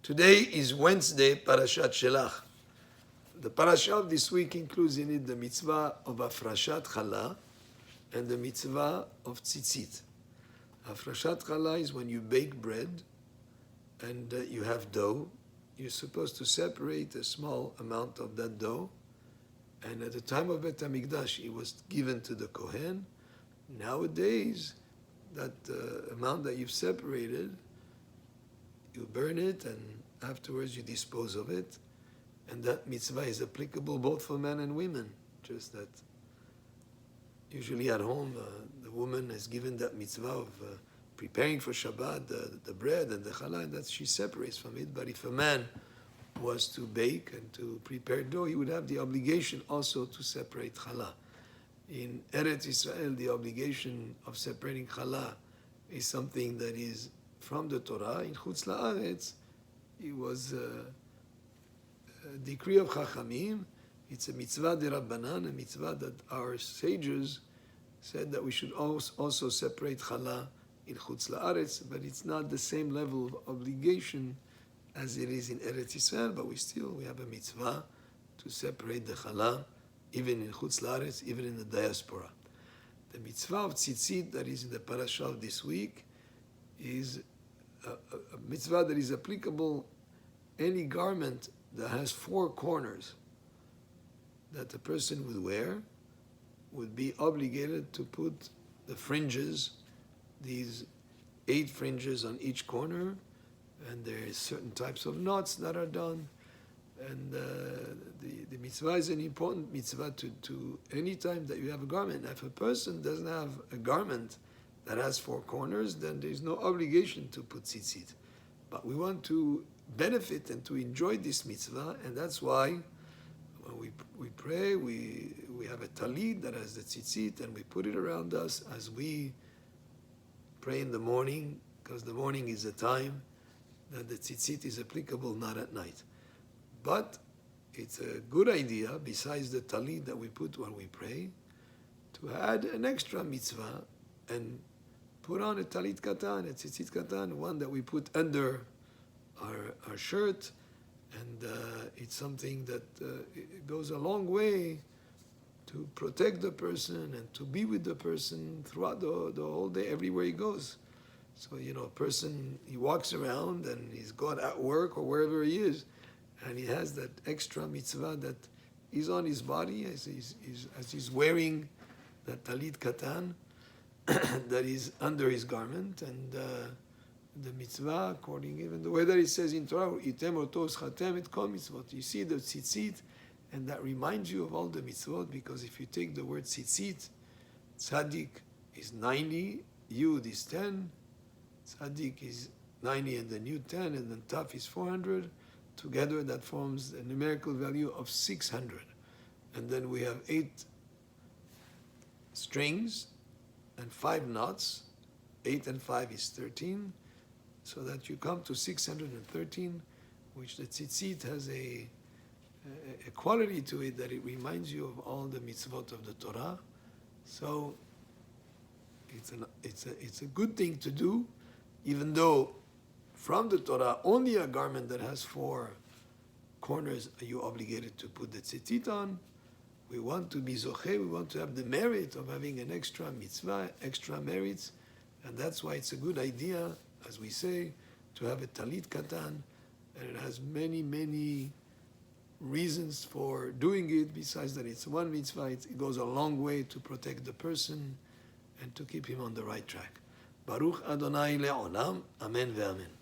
Today is Wednesday, Parashat Shelach. The parasha of this week includes in it the mitzvah of Afrashat Challah and the mitzvah of Tzitzit. Afrashat Challah is when you bake bread and you have dough. You're supposed to separate a small amount of that dough. And at the time of Bet HaMikdash, it was given to the Kohen. Nowadays, that amount that you've separated, you burn it and afterwards you dispose of it. And that mitzvah is applicable both for men and women. Just that usually at home, the woman is given that mitzvah of preparing for Shabbat the bread and the challah, and that she separates from it. But if a man was to bake and to prepare dough, he would have the obligation also to separate challah. In Eretz Israel, the obligation of separating challah is something that is from the Torah. In Chutz La'aretz, it was a decree of Chachamim. It's a mitzvah de Rabbanan, a mitzvah that our sages said that we should also separate challah in Chutz La'aretz, but it's not the same level of obligation as it is in Eretz Israel, but we have a mitzvah to separate the challah, even in Chutz La'aretz, even in the diaspora. The mitzvah of Tzitzit that is in the parasha of this week is a mitzvah that is applicable any garment that has 4 corners that the person would wear would be obligated to put the fringes, these 8 fringes on each corner, and there is certain types of knots that are done. And the mitzvah is an important mitzvah to any time that you have a garment. If a person doesn't have a garment that has 4 corners, then there's no obligation to put tzitzit. But we want to benefit and to enjoy this mitzvah, and that's why when we pray, we have a talit that has the tzitzit, and we put it around us as we pray in the morning, because the morning is a time that the tzitzit is applicable, not at night. But it's a good idea, besides the talit that we put when we pray, to add an extra mitzvah and put on a talit katan, a tzitzit katan, one that we put under our shirt, and it's something that it goes a long way to protect the person and to be with the person throughout the whole day, everywhere he goes. So, a person, he walks around and he's gone at work or wherever he is, and he has that extra mitzvah that is on his body as he's wearing that talit katan that is under his garment, and the mitzvah, according even the way that it says in Torah, item otos chatem et kol mitzvot. You see the tzitzit, and that reminds you of all the mitzvot, because if you take the word tzitzit, tzaddik is 90, yud is 10, tzaddik is 90 and the new 10, and then taf is 400. Together that forms a numerical value of 600. And then we have 8 strings and 5 knots. 8 and 5 is 13. So that you come to 613, which the tzitzit has a quality to it that it reminds you of all the mitzvot of the Torah. So it's a good thing to do, even though from the Torah only a garment that has 4 corners are you obligated to put the tzitzit on. We want to be zocheh, we want to have the merit of having an extra mitzvah, extra merits, and that's why it's a good idea, as we say, to have a talit katan, and it has many, many reasons for doing it, besides that it's one mitzvah. It goes a long way to protect the person and to keep him on the right track. Baruch Adonai le'olam, amen ve'amen.